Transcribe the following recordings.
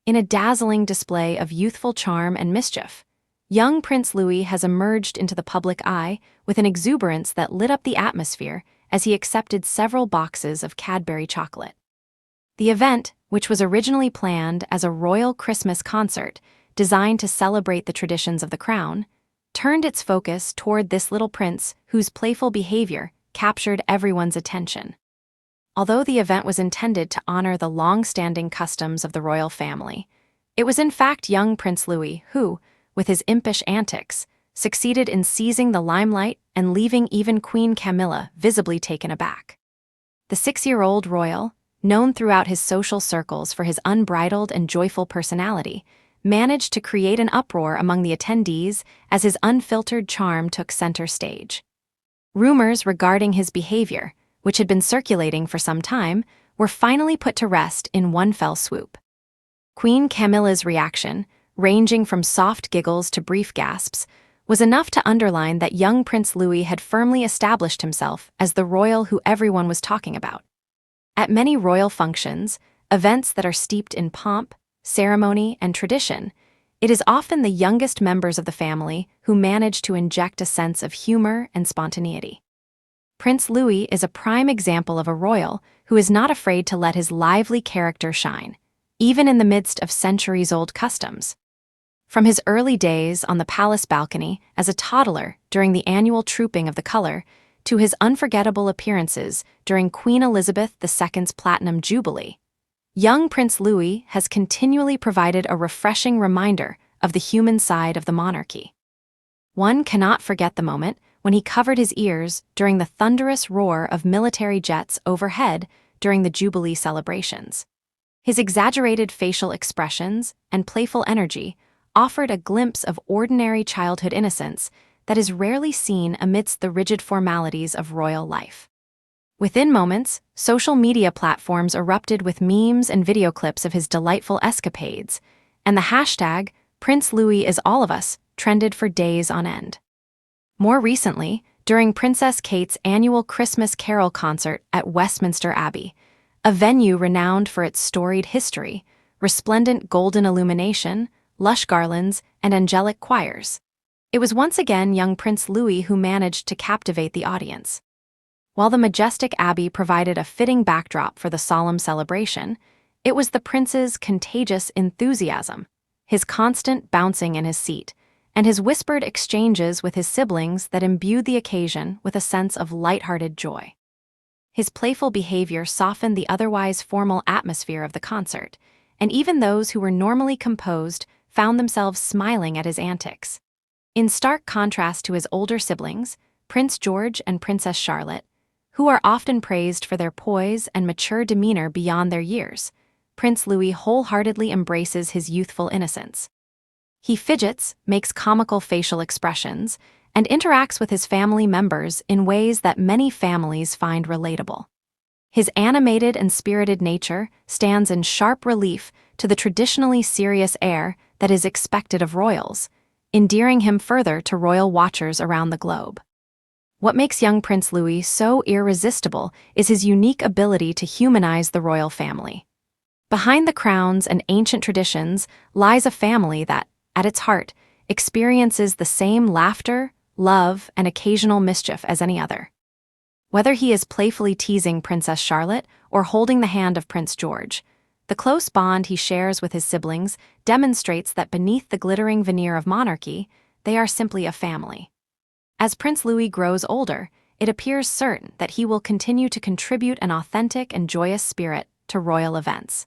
In a dazzling display of youthful charm and mischief, young Prince Louis has emerged into the public eye with an exuberance that lit up the atmosphere as he accepted several boxes of Cadbury chocolate. The event, which was originally planned as a royal Christmas concert designed to celebrate the traditions of the crown, turned its focus toward this little prince whose playful behavior captured everyone's attention. Although the event was intended to honor the long-standing customs of the royal family, it was in fact young Prince Louis who, with his impish antics, succeeded in seizing the limelight and leaving even Queen Camilla visibly taken aback. The 6-year-old royal, known throughout his social circles for his unbridled and joyful personality, managed to create an uproar among the attendees as his unfiltered charm took center stage. Rumors regarding his behavior, which had been circulating for some time, were finally put to rest in one fell swoop. Queen Camilla's reaction, ranging from soft giggles to brief gasps, was enough to underline that young Prince Louis had firmly established himself as the royal who everyone was talking about. At many royal functions, events that are steeped in pomp, ceremony, and tradition, it is often the youngest members of the family who manage to inject a sense of humor and spontaneity. Prince Louis is a prime example of a royal who is not afraid to let his lively character shine, even in the midst of centuries-old customs. From his early days on the palace balcony as a toddler during the annual trooping of the color, to his unforgettable appearances during Queen Elizabeth II's Platinum Jubilee, young Prince Louis has continually provided a refreshing reminder of the human side of the monarchy. One cannot forget the moment when he covered his ears during the thunderous roar of military jets overhead during the Jubilee celebrations. His exaggerated facial expressions and playful energy offered a glimpse of ordinary childhood innocence that is rarely seen amidst the rigid formalities of royal life. Within moments, social media platforms erupted with memes and video clips of his delightful escapades, and the hashtag Prince Louis is all of us trended for days on end. More recently, during Princess Kate's annual Christmas Carol concert at Westminster Abbey, a venue renowned for its storied history, resplendent golden illumination, lush garlands, and angelic choirs, it was once again young Prince Louis who managed to captivate the audience. While the majestic abbey provided a fitting backdrop for the solemn celebration, it was the prince's contagious enthusiasm, his constant bouncing in his seat, and his whispered exchanges with his siblings that imbued the occasion with a sense of lighthearted joy. His playful behavior softened the otherwise formal atmosphere of the concert, and even those who were normally composed found themselves smiling at his antics. In stark contrast to his older siblings, Prince George and Princess Charlotte, who are often praised for their poise and mature demeanor beyond their years, Prince Louis wholeheartedly embraces his youthful innocence. He fidgets, makes comical facial expressions, and interacts with his family members in ways that many families find relatable. His animated and spirited nature stands in sharp relief to the traditionally serious air that is expected of royals, endearing him further to royal watchers around the globe. What makes young Prince Louis so irresistible is his unique ability to humanize the royal family. Behind the crowns and ancient traditions lies a family that, at its heart, experiences the same laughter, love, and occasional mischief as any other. Whether he is playfully teasing Princess Charlotte or holding the hand of Prince George, the close bond he shares with his siblings demonstrates that beneath the glittering veneer of monarchy, they are simply a family. As Prince Louis grows older, it appears certain that he will continue to contribute an authentic and joyous spirit to royal events.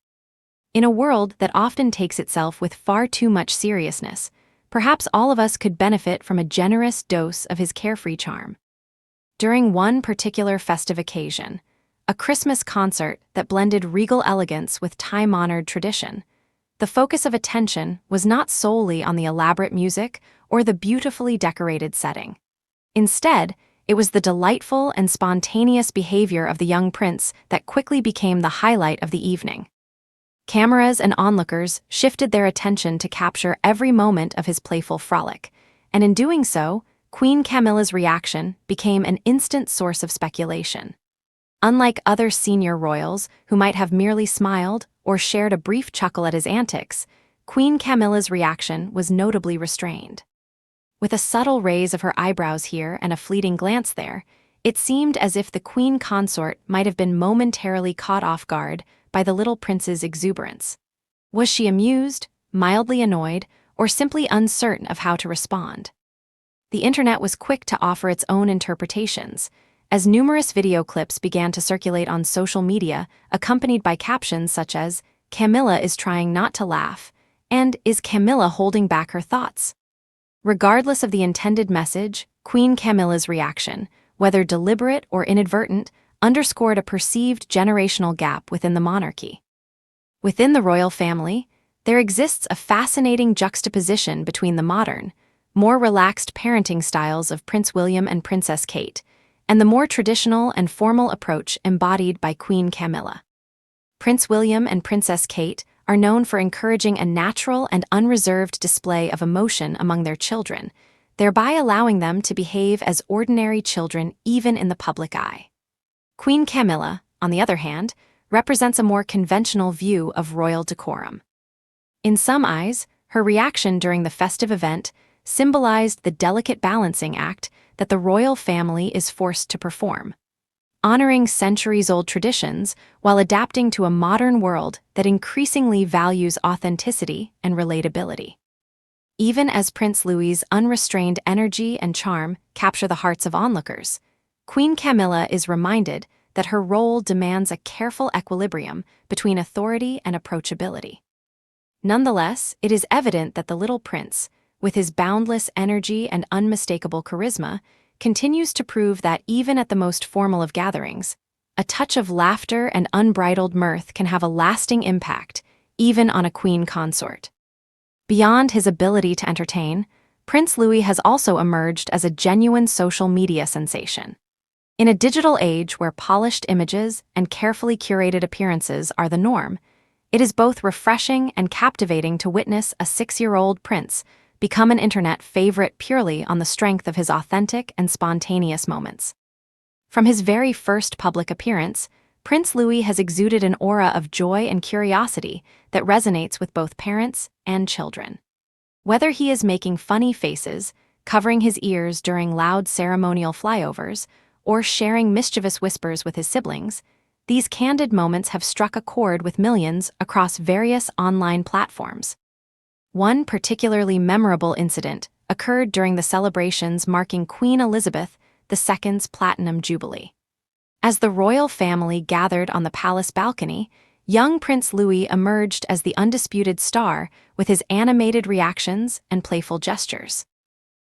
In a world that often takes itself with far too much seriousness, perhaps all of us could benefit from a generous dose of his carefree charm. During one particular festive occasion, a Christmas concert that blended regal elegance with time-honored tradition, the focus of attention was not solely on the elaborate music or the beautifully decorated setting. Instead, it was the delightful and spontaneous behavior of the young prince that quickly became the highlight of the evening. Cameras and onlookers shifted their attention to capture every moment of his playful frolic, and in doing so, Queen Camilla's reaction became an instant source of speculation. Unlike other senior royals who might have merely smiled or shared a brief chuckle at his antics, Queen Camilla's reaction was notably restrained. With a subtle raise of her eyebrows here and a fleeting glance there, it seemed as if the queen consort might have been momentarily caught off guard by the little prince's exuberance. Was she amused, mildly annoyed, or simply uncertain of how to respond? The internet was quick to offer its own interpretations, as numerous video clips began to circulate on social media, accompanied by captions such as, "Camilla is trying not to laugh," and "Is Camilla holding back her thoughts?" Regardless of the intended message, Queen Camilla's reaction, whether deliberate or inadvertent, underscored a perceived generational gap within the monarchy. Within the royal family, there exists a fascinating juxtaposition between the modern, more relaxed parenting styles of Prince William and Princess Kate, and the more traditional and formal approach embodied by Queen Camilla. Prince William and Princess Kate are known for encouraging a natural and unreserved display of emotion among their children, thereby allowing them to behave as ordinary children even in the public eye. Queen Camilla, on the other hand, represents a more conventional view of royal decorum. In some eyes, her reaction during the festive event symbolized the delicate balancing act that the royal family is forced to perform, honoring centuries-old traditions while adapting to a modern world that increasingly values authenticity and relatability. Even as Prince Louis's unrestrained energy and charm capture the hearts of onlookers, Queen Camilla is reminded that her role demands a careful equilibrium between authority and approachability. Nonetheless, it is evident that the little prince, with his boundless energy and unmistakable charisma, continues to prove that even at the most formal of gatherings, a touch of laughter and unbridled mirth can have a lasting impact, even on a queen consort. Beyond his ability to entertain, Prince Louis has also emerged as a genuine social media sensation. In a digital age where polished images and carefully curated appearances are the norm, it is both refreshing and captivating to witness a 6-year-old prince become an internet favorite purely on the strength of his authentic and spontaneous moments. From his very first public appearance, Prince Louis has exuded an aura of joy and curiosity that resonates with both parents and children. Whether he is making funny faces, covering his ears during loud ceremonial flyovers, or sharing mischievous whispers with his siblings, these candid moments have struck a chord with millions across various online platforms. One particularly memorable incident occurred during the celebrations marking Queen Elizabeth II's Platinum Jubilee. As the royal family gathered on the palace balcony, young Prince Louis emerged as the undisputed star with his animated reactions and playful gestures.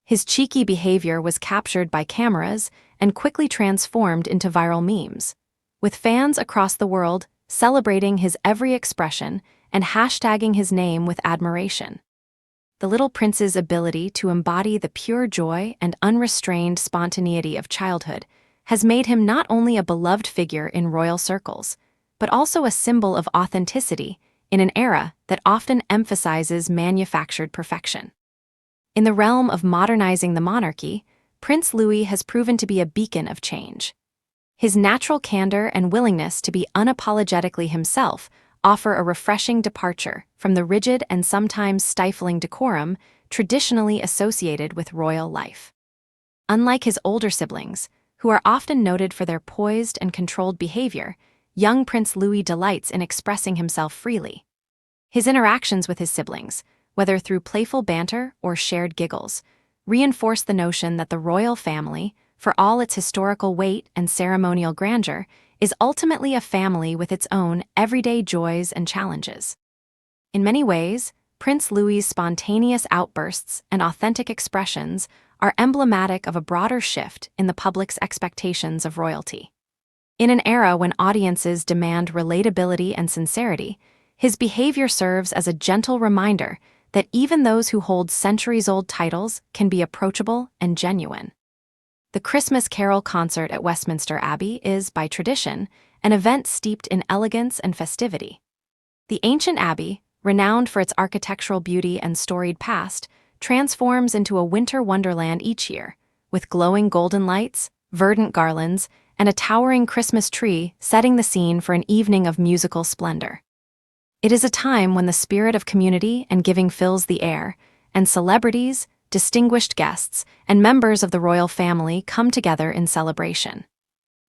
His cheeky behavior was captured by cameras and quickly transformed into viral memes, with fans across the world celebrating his every expression and hashtagging his name with admiration. The little prince's ability to embody the pure joy and unrestrained spontaneity of childhood has made him not only a beloved figure in royal circles, but also a symbol of authenticity in an era that often emphasizes manufactured perfection. In the realm of modernizing the monarchy, Prince Louis has proven to be a beacon of change. His natural candor and willingness to be unapologetically himself offer a refreshing departure from the rigid and sometimes stifling decorum traditionally associated with royal life. Unlike his older siblings, who are often noted for their poised and controlled behavior, young Prince Louis delights in expressing himself freely. His interactions with his siblings, whether through playful banter or shared giggles, reinforce the notion that the royal family, for all its historical weight and ceremonial grandeur, is ultimately a family with its own everyday joys and challenges. In many ways, Prince Louis's spontaneous outbursts and authentic expressions are emblematic of a broader shift in the public's expectations of royalty. In an era when audiences demand relatability and sincerity, his behavior serves as a gentle reminder that even those who hold centuries-old titles can be approachable and genuine. The Christmas Carol concert at Westminster Abbey is, by tradition, an event steeped in elegance and festivity. The ancient abbey, renowned for its architectural beauty and storied past, transforms into a winter wonderland each year, with glowing golden lights, verdant garlands, and a towering Christmas tree setting the scene for an evening of musical splendor. It is a time when the spirit of community and giving fills the air, and celebrities, distinguished guests, and members of the royal family come together in celebration.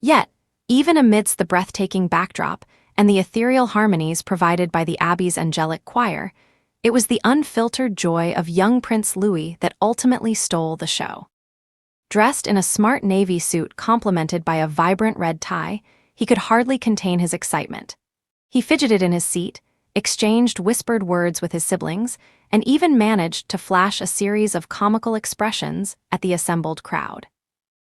Yet, even amidst the breathtaking backdrop and the ethereal harmonies provided by the Abbey's angelic choir, it was the unfiltered joy of young Prince Louis that ultimately stole the show. Dressed in a smart navy suit complemented by a vibrant red tie, he could hardly contain his excitement. He fidgeted in his seat, exchanged whispered words with his siblings, and even managed to flash a series of comical expressions at the assembled crowd.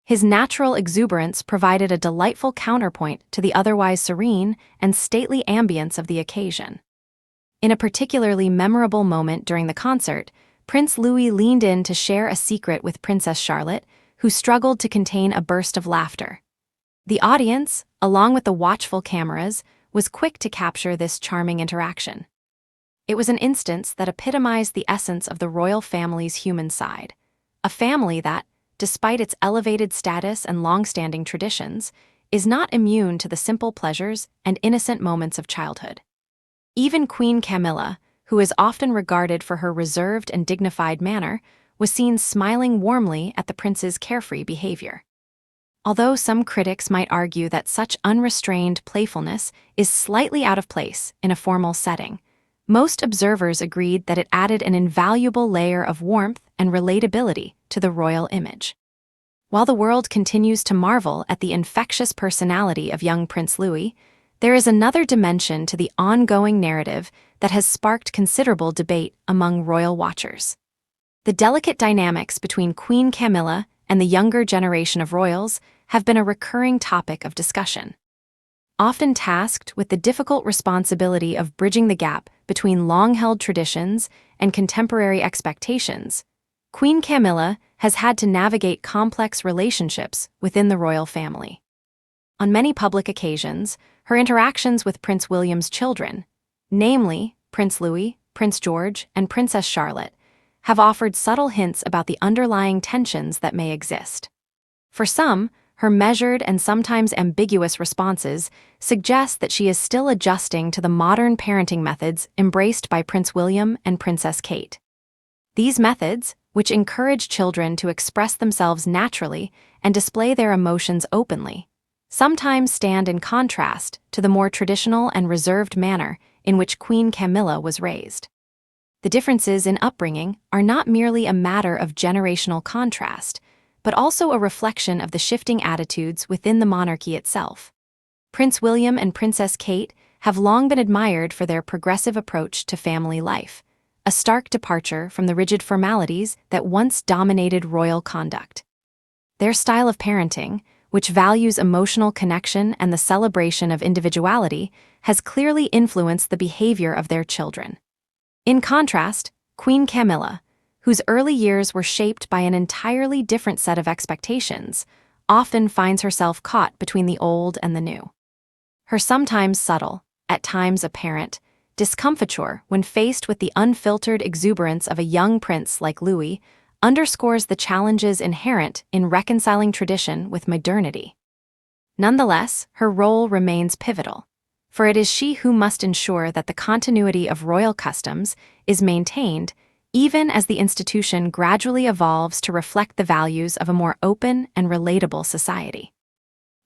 His natural exuberance provided a delightful counterpoint to the otherwise serene and stately ambience of the occasion. In a particularly memorable moment during the concert, Prince Louis leaned in to share a secret with Princess Charlotte, who struggled to contain a burst of laughter. The audience, along with the watchful cameras, was quick to capture this charming interaction. It was an instance that epitomized the essence of the royal family's human side, a family that, despite its elevated status and long-standing traditions, is not immune to the simple pleasures and innocent moments of childhood. Even Queen Camila, who is often regarded for her reserved and dignified manner, was seen smiling warmly at the prince's carefree behavior. Although some critics might argue that such unrestrained playfulness is slightly out of place in a formal setting, most observers agreed that it added an invaluable layer of warmth and relatability to the royal image. While the world continues to marvel at the infectious personality of young Prince Louis, there is another dimension to the ongoing narrative that has sparked considerable debate among royal watchers. The delicate dynamics between Queen Camilla and the younger generation of royals have been a recurring topic of discussion. Often tasked with the difficult responsibility of bridging the gap between long-held traditions and contemporary expectations, Queen Camilla has had to navigate complex relationships within the royal family. On many public occasions, her interactions with Prince William's children, namely Prince Louis, Prince George, and Princess Charlotte, have offered subtle hints about the underlying tensions that may exist. For some, her measured and sometimes ambiguous responses suggest that she is still adjusting to the modern parenting methods embraced by Prince William and Princess Kate. These methods, which encourage children to express themselves naturally and display their emotions openly, sometimes stand in contrast to the more traditional and reserved manner in which Queen Camilla was raised. The differences in upbringing are not merely a matter of generational contrast, but also a reflection of the shifting attitudes within the monarchy itself. Prince William and Princess Kate have long been admired for their progressive approach to family life, a stark departure from the rigid formalities that once dominated royal conduct. Their style of parenting, which values emotional connection and the celebration of individuality, has clearly influenced the behavior of their children. In contrast, Queen Camilla, whose early years were shaped by an entirely different set of expectations, often finds herself caught between the old and the new. Her sometimes subtle, at times apparent, discomfiture when faced with the unfiltered exuberance of a young prince like Louis underscores the challenges inherent in reconciling tradition with modernity. Nonetheless, her role remains pivotal, for it is she who must ensure that the continuity of royal customs is maintained even as the institution gradually evolves to reflect the values of a more open and relatable society.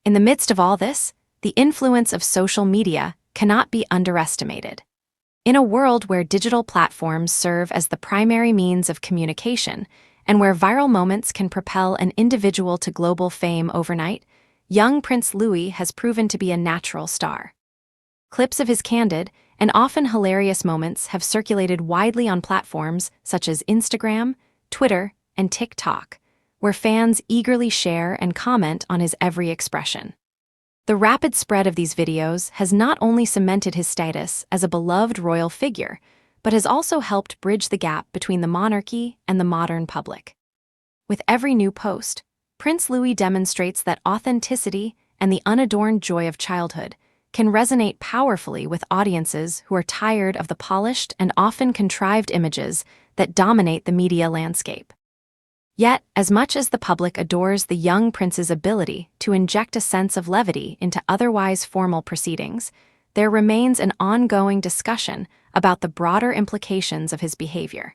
In the midst of all this, the influence of social media cannot be underestimated. In a world where digital platforms serve as the primary means of communication, and where viral moments can propel an individual to global fame overnight, young Prince Louis has proven to be a natural star. Clips of his candid and often hilarious moments have circulated widely on platforms such as Instagram, Twitter, and TikTok, where fans eagerly share and comment on his every expression. The rapid spread of these videos has not only cemented his status as a beloved royal figure, but has also helped bridge the gap between the monarchy and the modern public. With every new post, Prince Louis demonstrates that authenticity and the unadorned joy of childhood can resonate powerfully with audiences who are tired of the polished and often contrived images that dominate the media landscape. Yet, as much as the public adores the young prince's ability to inject a sense of levity into otherwise formal proceedings, there remains an ongoing discussion about the broader implications of his behavior.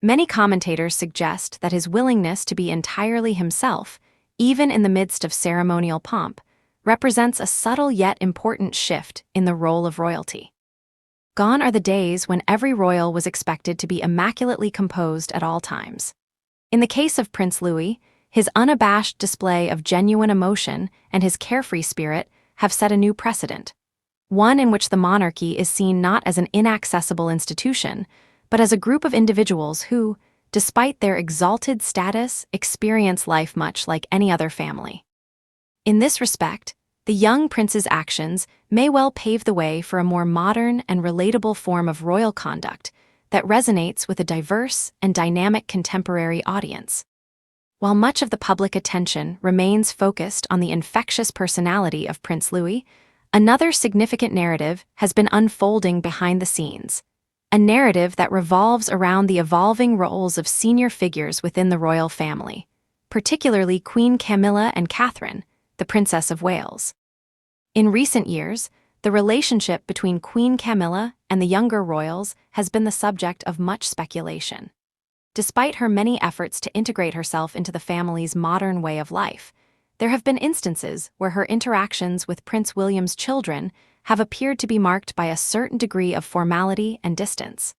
Many commentators suggest that his willingness to be entirely himself, even in the midst of ceremonial pomp, represents a subtle yet important shift in the role of royalty. Gone are the days when every royal was expected to be immaculately composed at all times. In the case of Prince Louis, his unabashed display of genuine emotion and his carefree spirit have set a new precedent, one in which the monarchy is seen not as an inaccessible institution, but as a group of individuals who, despite their exalted status, experience life much like any other family. In this respect, the young prince's actions may well pave the way for a more modern and relatable form of royal conduct that resonates with a diverse and dynamic contemporary audience. While much of the public attention remains focused on the infectious personality of Prince Louis, another significant narrative has been unfolding behind the scenes, a narrative that revolves around the evolving roles of senior figures within the royal family, particularly Queen Camilla and Catherine, the Princess of Wales. In recent years, the relationship between Queen Camilla and the younger royals has been the subject of much speculation. Despite her many efforts to integrate herself into the family's modern way of life, there have been instances where her interactions with Prince William's children have appeared to be marked by a certain degree of formality and distance.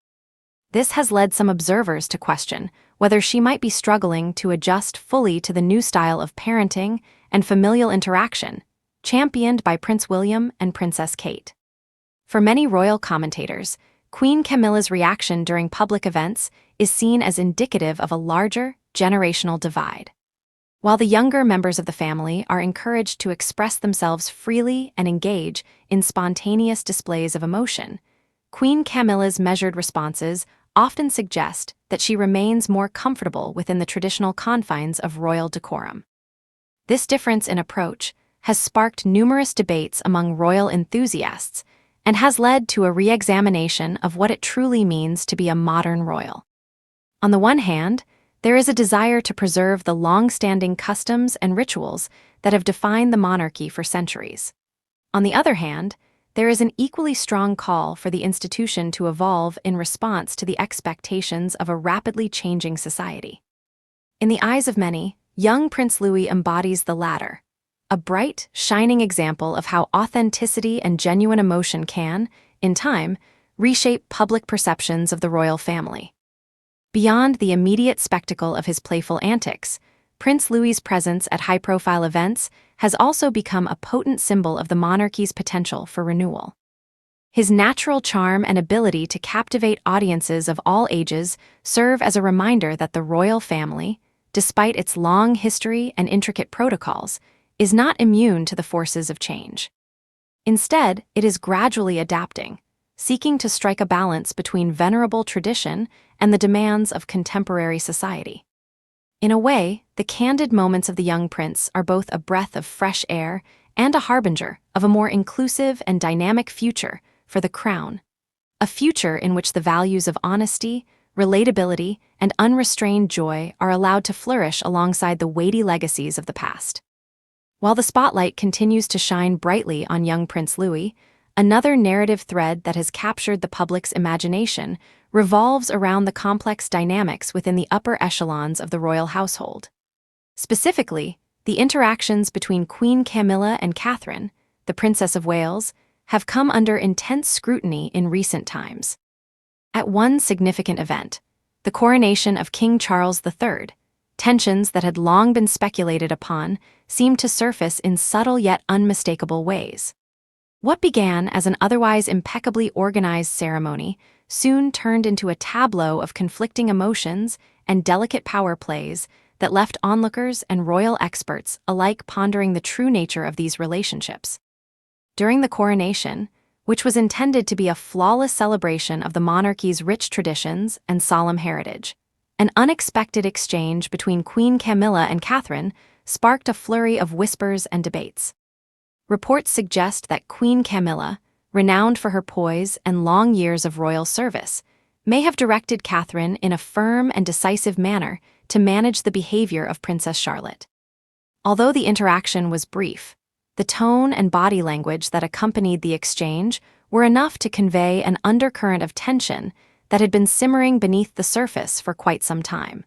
This has led some observers to question whether she might be struggling to adjust fully to the new style of parenting and familial interaction, championed by Prince William and Princess Kate. For many royal commentators, Queen Camilla's reaction during public events is seen as indicative of a larger, generational divide. While the younger members of the family are encouraged to express themselves freely and engage in spontaneous displays of emotion, Queen Camilla's measured responses often suggest that she remains more comfortable within the traditional confines of royal decorum. This difference in approach has sparked numerous debates among royal enthusiasts and has led to a re-examination of what it truly means to be a modern royal. On the one hand, there is a desire to preserve the long-standing customs and rituals that have defined the monarchy for centuries. On the other hand, there is an equally strong call for the institution to evolve in response to the expectations of a rapidly changing society. In the eyes of many, young Prince Louis embodies the latter, a bright, shining example of how authenticity and genuine emotion can, in time, reshape public perceptions of the royal family. Beyond the immediate spectacle of his playful antics, Prince Louis's presence at high-profile events has also become a potent symbol of the monarchy's potential for renewal. His natural charm and ability to captivate audiences of all ages serve as a reminder that the royal family, despite its long history and intricate protocols, is not immune to the forces of change. Instead, it is gradually adapting, seeking to strike a balance between venerable tradition and the demands of contemporary society. In a way, the candid moments of the young prince are both a breath of fresh air and a harbinger of a more inclusive and dynamic future for the crown, a future in which the values of honesty, relatability, and unrestrained joy are allowed to flourish alongside the weighty legacies of the past. While the spotlight continues to shine brightly on young Prince Louis, another narrative thread that has captured the public's imagination revolves around the complex dynamics within the upper echelons of the royal household. Specifically, the interactions between Queen Camilla and Catherine, the Princess of Wales, have come under intense scrutiny in recent times. At one significant event, the coronation of King Charles III, tensions that had long been speculated upon seemed to surface in subtle yet unmistakable ways. What began as an otherwise impeccably organized ceremony soon turned into a tableau of conflicting emotions and delicate power plays that left onlookers and royal experts alike pondering the true nature of these relationships. During the coronation, which was intended to be a flawless celebration of the monarchy's rich traditions and solemn heritage, an unexpected exchange between Queen Camilla and Catherine sparked a flurry of whispers and debates. Reports suggest that Queen Camilla, renowned for her poise and long years of royal service, may have directed Catherine in a firm and decisive manner to manage the behavior of Princess Charlotte. Although the interaction was brief, the tone and body language that accompanied the exchange were enough to convey an undercurrent of tension that had been simmering beneath the surface for quite some time.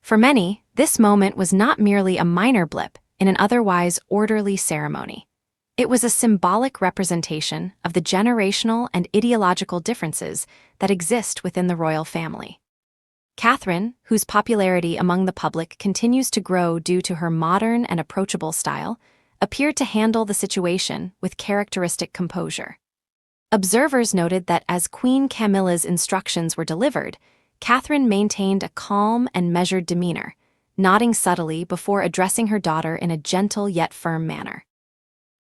For many, this moment was not merely a minor blip in an otherwise orderly ceremony. It was a symbolic representation of the generational and ideological differences that exist within the royal family. Catherine, whose popularity among the public continues to grow due to her modern and approachable style, appeared to handle the situation with characteristic composure. Observers noted that as Queen Camilla's instructions were delivered, Catherine maintained a calm and measured demeanor, nodding subtly before addressing her daughter in a gentle yet firm manner.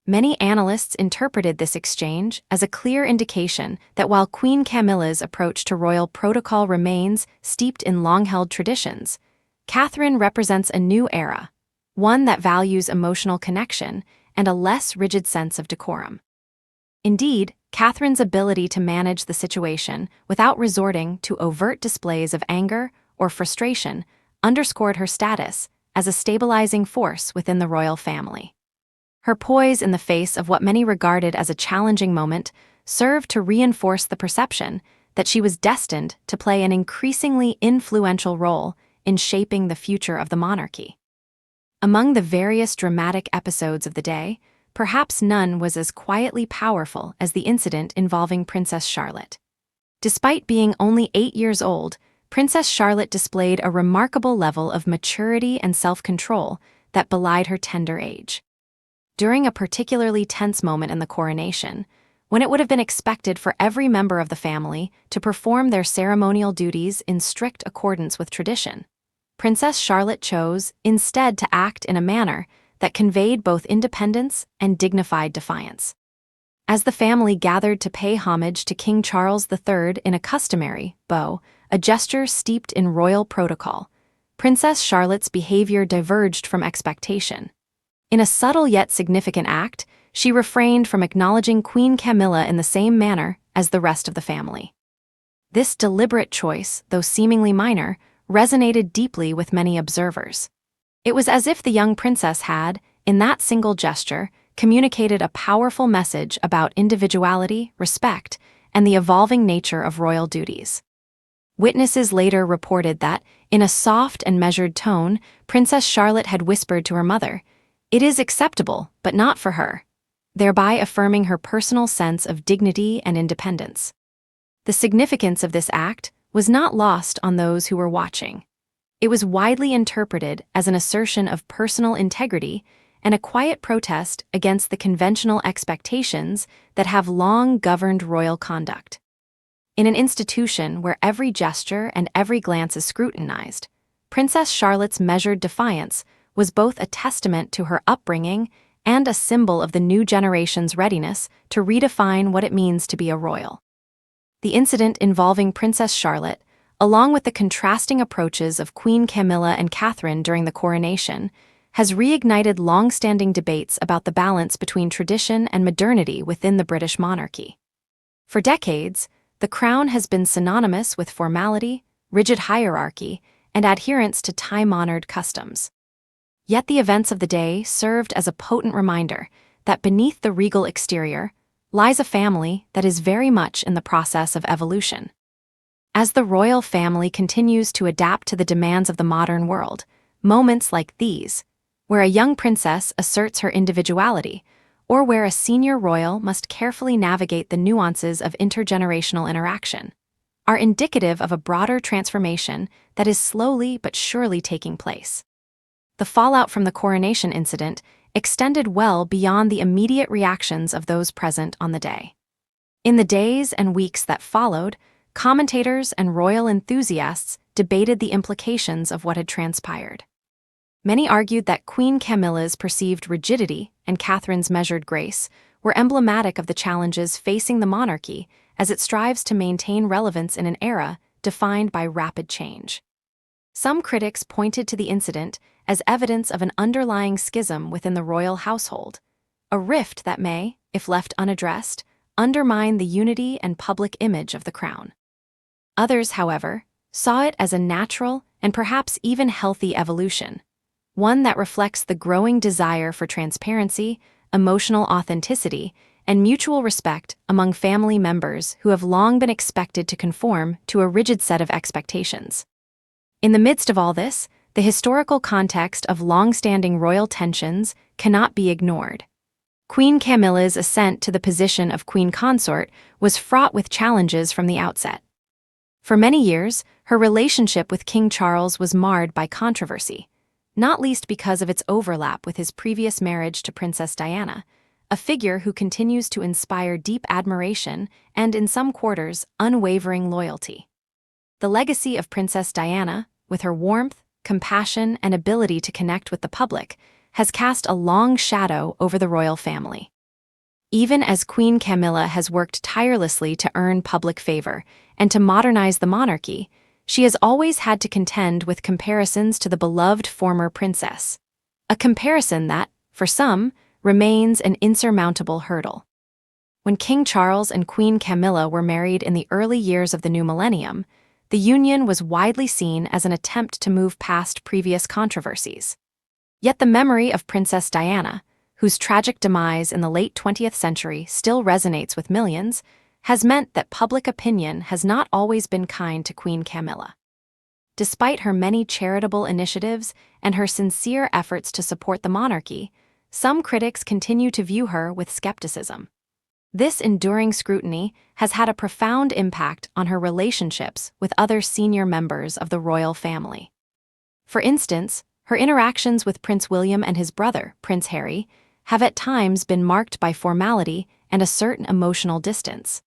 Many analysts interpreted this exchange as a clear indication that while Queen Camilla's approach to royal protocol remains steeped in long-held traditions, Catherine represents a new era, one that values emotional connection and a less rigid sense of decorum. Indeed, Catherine's ability to manage the situation without resorting to overt displays of anger or frustration underscored her status as a stabilizing force within the royal family. Her poise in the face of what many regarded as a challenging moment served to reinforce the perception that she was destined to play an increasingly influential role in shaping the future of the monarchy. Among the various dramatic episodes of the day, perhaps none was as quietly powerful as the incident involving Princess Charlotte. Despite being only 8 years old, Princess Charlotte displayed a remarkable level of maturity and self-control that belied her tender age. During a particularly tense moment in the coronation, when it would have been expected for every member of the family to perform their ceremonial duties in strict accordance with tradition, Princess Charlotte chose instead to act in a manner that conveyed both independence and dignified defiance. As the family gathered to pay homage to King Charles III in a customary bow, a gesture steeped in royal protocol, Princess Charlotte's behavior diverged from expectation. In a subtle yet significant act, she refrained from acknowledging Queen Camilla in the same manner as the rest of the family. This deliberate choice, though seemingly minor, resonated deeply with many observers. It was as if the young princess had, in that single gesture, communicated a powerful message about individuality, respect, and the evolving nature of royal duties. Witnesses later reported that, in a soft and measured tone, Princess Charlotte had whispered to her mother, "It is acceptable, but not for her," thereby affirming her personal sense of dignity and independence. The significance of this act was not lost on those who were watching. It was widely interpreted as an assertion of personal integrity and a quiet protest against the conventional expectations that have long governed royal conduct. In an institution where every gesture and every glance is scrutinized, Princess Charlotte's measured defiance was both a testament to her upbringing and a symbol of the new generation's readiness to redefine what it means to be a royal. The incident involving Princess Charlotte, along with the contrasting approaches of Queen Camilla and Catherine during the coronation, has reignited long-standing debates about the balance between tradition and modernity within the British monarchy. For decades, the crown has been synonymous with formality, rigid hierarchy, and adherence to time-honored customs. Yet the events of the day served as a potent reminder that beneath the regal exterior lies a family that is very much in the process of evolution. As the royal family continues to adapt to the demands of the modern world, moments like these, where a young princess asserts her individuality, or where a senior royal must carefully navigate the nuances of intergenerational interaction, are indicative of a broader transformation that is slowly but surely taking place. The fallout from the coronation incident extended well beyond the immediate reactions of those present on the day. In the days and weeks that followed, commentators and royal enthusiasts debated the implications of what had transpired. Many argued that Queen Camilla's perceived rigidity and Catherine's measured grace were emblematic of the challenges facing the monarchy as it strives to maintain relevance in an era defined by rapid change. Some critics pointed to the incident as evidence of an underlying schism within the royal household, a rift that may, if left unaddressed, undermine the unity and public image of the crown. Others, however, saw it as a natural and perhaps even healthy evolution, one that reflects the growing desire for transparency, emotional authenticity, and mutual respect among family members who have long been expected to conform to a rigid set of expectations. In the midst of all this, the historical context of long-standing royal tensions cannot be ignored. Queen Camilla's ascent to the position of queen consort was fraught with challenges from the outset. For many years, her relationship with King Charles was marred by controversy, not least because of its overlap with his previous marriage to Princess Diana, a figure who continues to inspire deep admiration and, in some quarters, unwavering loyalty. The legacy of Princess Diana, with her warmth, compassion, and ability to connect with the public, has cast a long shadow over the royal family. Even as Queen Camilla has worked tirelessly to earn public favor and to modernize the monarchy, she has always had to contend with comparisons to the beloved former princess, a comparison that, for some, remains an insurmountable hurdle. When King Charles and Queen Camilla were married in the early years of the new millennium, the union was widely seen as an attempt to move past previous controversies. Yet the memory of Princess Diana, whose tragic demise in the late 20th century still resonates with millions, has meant that public opinion has not always been kind to Queen Camilla. Despite her many charitable initiatives and her sincere efforts to support the monarchy, some critics continue to view her with skepticism. This enduring scrutiny has had a profound impact on her relationships with other senior members of the royal family. For instance, her interactions with Prince William and his brother, Prince Harry, have at times been marked by formality and a certain emotional distance.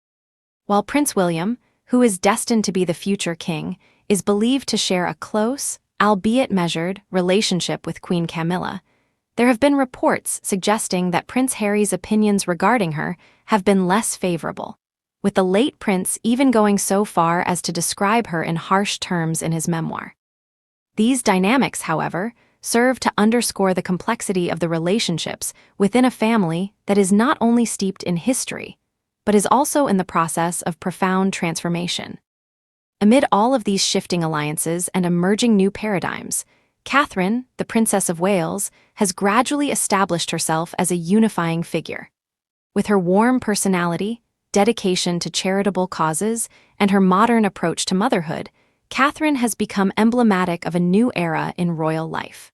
While Prince William, who is destined to be the future king, is believed to share a close, albeit measured, relationship with Queen Camilla, there have been reports suggesting that Prince Harry's opinions regarding her have been less favorable, with the late prince even going so far as to describe her in harsh terms in his memoir. These dynamics, however, serve to underscore the complexity of the relationships within a family that is not only steeped in history, but is also in the process of profound transformation. Amid all of these shifting alliances and emerging new paradigms, Catherine, the Princess of Wales, has gradually established herself as a unifying figure. With her warm personality, dedication to charitable causes, and her modern approach to motherhood, Catherine has become emblematic of a new era in royal life.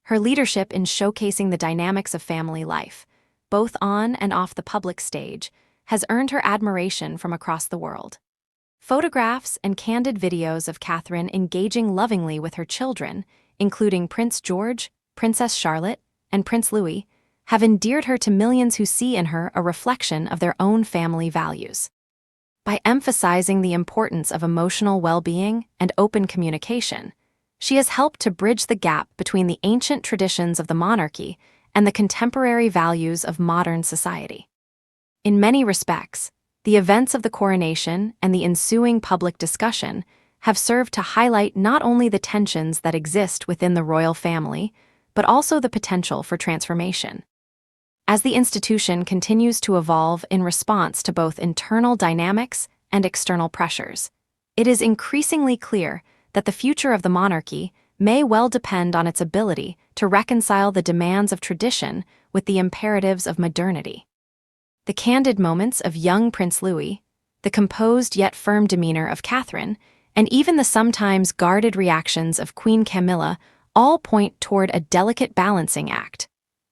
Her leadership in showcasing the dynamics of family life, both on and off the public stage, has earned her admiration from across the world. Photographs and candid videos of Catherine engaging lovingly with her children, including Prince George, Princess Charlotte, and Prince Louis, have endeared her to millions who see in her a reflection of their own family values. By emphasizing the importance of emotional well-being and open communication, she has helped to bridge the gap between the ancient traditions of the monarchy and the contemporary values of modern society. In many respects, the events of the coronation and the ensuing public discussion have served to highlight not only the tensions that exist within the royal family, but also the potential for transformation. As the institution continues to evolve in response to both internal dynamics and external pressures, it is increasingly clear that the future of the monarchy may well depend on its ability to reconcile the demands of tradition with the imperatives of modernity. The candid moments of young Prince Louis, the composed yet firm demeanor of Catherine, and even the sometimes guarded reactions of Queen Camilla all point toward a delicate balancing act,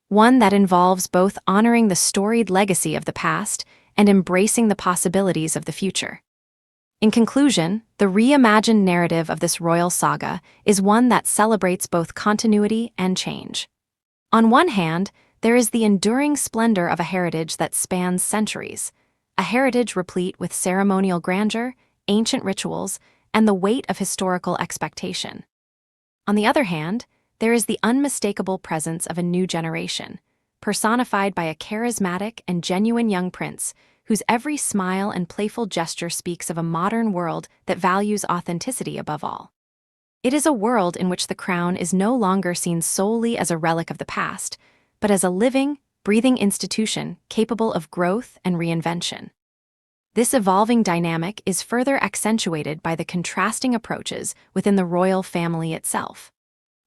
one that involves both honoring the storied legacy of the past and embracing the possibilities of the future. In conclusion, the reimagined narrative of this royal saga is one that celebrates both continuity and change. On one hand, there is the enduring splendor of a heritage that spans centuries, a heritage replete with ceremonial grandeur, ancient rituals, and the weight of historical expectation. On the other hand, there is the unmistakable presence of a new generation, personified by a charismatic and genuine young prince whose every smile and playful gesture speaks of a modern world that values authenticity above all. It is a world in which the crown is no longer seen solely as a relic of the past, but as a living, breathing institution capable of growth and reinvention. This evolving dynamic is further accentuated by the contrasting approaches within the royal family itself.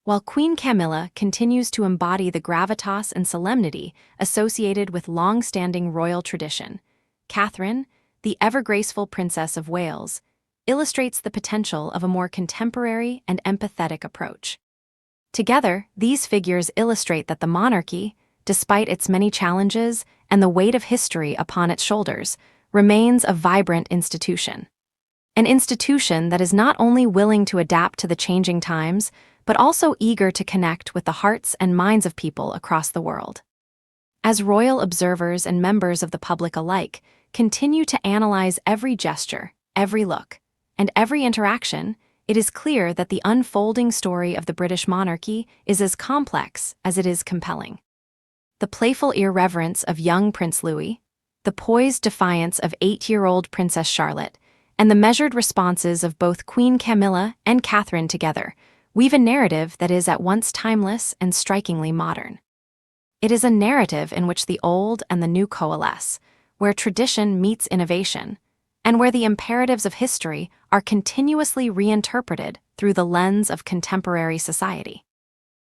While Queen Camilla continues to embody the gravitas and solemnity associated with long-standing royal tradition, Catherine, the ever-graceful Princess of Wales, illustrates the potential of a more contemporary and empathetic approach. Together, these figures illustrate that the monarchy, despite its many challenges and the weight of history upon its shoulders, remains a vibrant institution. An institution that is not only willing to adapt to the changing times, but also eager to connect with the hearts and minds of people across the world. As royal observers and members of the public alike continue to analyze every gesture, every look, and every interaction, it is clear that the unfolding story of the British monarchy is as complex as it is compelling. The playful irreverence of young Prince Louis, the poised defiance of 8-year-old Princess Charlotte, and the measured responses of both Queen Camilla and Catherine together weave a narrative that is at once timeless and strikingly modern. It is a narrative in which the old and the new coalesce, where tradition meets innovation, and where the imperatives of history are continuously reinterpreted through the lens of contemporary society.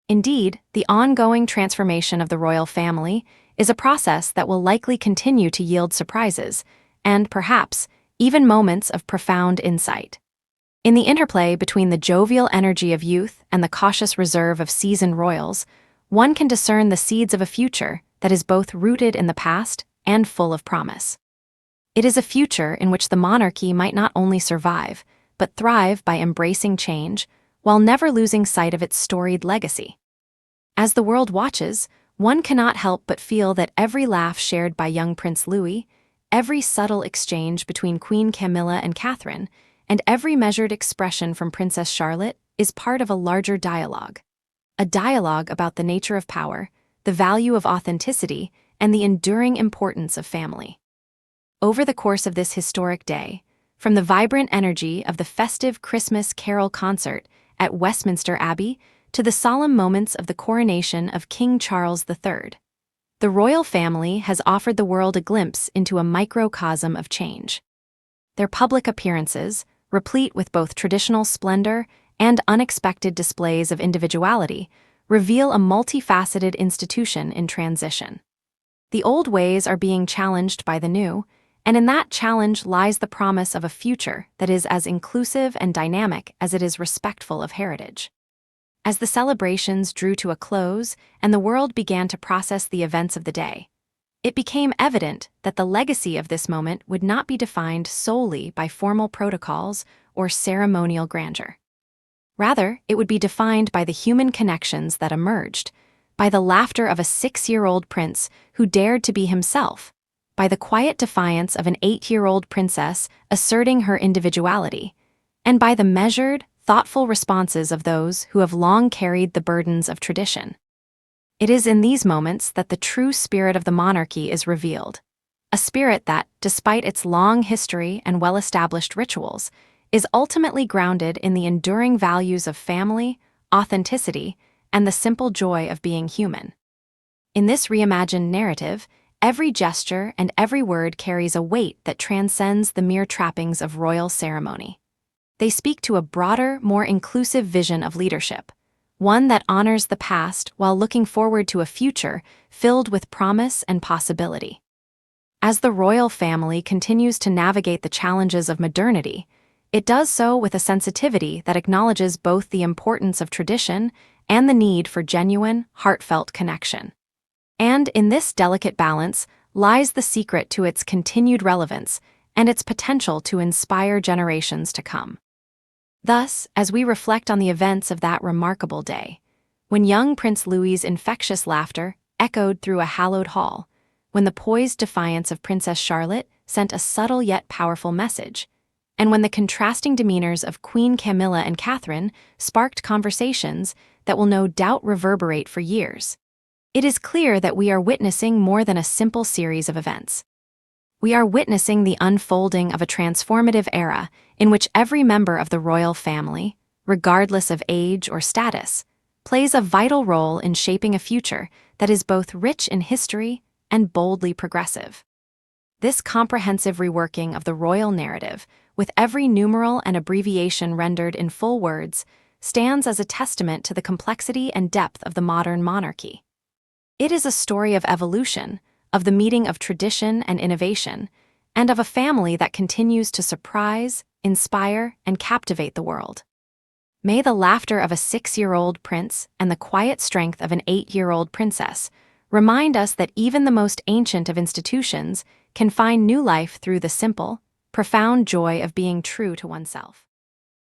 Indeed, the ongoing transformation of the royal family is a process that will likely continue to yield surprises and, perhaps, even moments of profound insight. In the interplay between the jovial energy of youth and the cautious reserve of seasoned royals, one can discern the seeds of a future that is both rooted in the past and full of promise. It is a future in which the monarchy might not only survive, but thrive by embracing change while never losing sight of its storied legacy. As the world watches, one cannot help but feel that every laugh shared by young Prince Louis, every subtle exchange between Queen Camilla and Catherine, and every measured expression from Princess Charlotte is part of a larger dialogue. A dialogue about the nature of power, the value of authenticity, and the enduring importance of family. Over the course of this historic day, from the vibrant energy of the festive Christmas carol concert at Westminster Abbey to the solemn moments of the coronation of King Charles III, the royal family has offered the world a glimpse into a microcosm of change. Their public appearances, replete with both traditional splendor and unexpected displays of individuality, reveal a multifaceted institution in transition. The old ways are being challenged by the new, and in that challenge lies the promise of a future that is as inclusive and dynamic as it is respectful of heritage. As the celebrations drew to a close and the world began to process the events of the day, it became evident that the legacy of this moment would not be defined solely by formal protocols or ceremonial grandeur. Rather, it would be defined by the human connections that emerged, by the laughter of a 6-year-old prince who dared to be himself, by the quiet defiance of an 8-year-old princess asserting her individuality, and by the measured, thoughtful responses of those who have long carried the burdens of tradition. It is in these moments that the true spirit of the monarchy is revealed, a spirit that, despite its long history and well-established rituals, is ultimately grounded in the enduring values of family, authenticity, and the simple joy of being human. In this reimagined narrative, every gesture and every word carries a weight that transcends the mere trappings of royal ceremony. They speak to a broader, more inclusive vision of leadership, one that honors the past while looking forward to a future filled with promise and possibility. As the royal family continues to navigate the challenges of modernity, it does so with a sensitivity that acknowledges both the importance of tradition and the need for genuine, heartfelt connection. And in this delicate balance lies the secret to its continued relevance and its potential to inspire generations to come. Thus, as we reflect on the events of that remarkable day, when young Prince Louis's infectious laughter echoed through a hallowed hall, when the poised defiance of Princess Charlotte sent a subtle yet powerful message, and when the contrasting demeanors of Queen Camilla and Catherine sparked conversations that will no doubt reverberate for years, it is clear that we are witnessing more than a simple series of events. We are witnessing the unfolding of a transformative era in which every member of the royal family, regardless of age or status, plays a vital role in shaping a future that is both rich in history and boldly progressive. This comprehensive reworking of the royal narrative, with every numeral and abbreviation rendered in full words, stands as a testament to the complexity and depth of the modern monarchy. It is a story of evolution, of the meeting of tradition and innovation, and of a family that continues to surprise, inspire, and captivate the world. May the laughter of a 6-year-old prince and the quiet strength of an 8-year-old princess remind us that even the most ancient of institutions can find new life through the simple, profound joy of being true to oneself.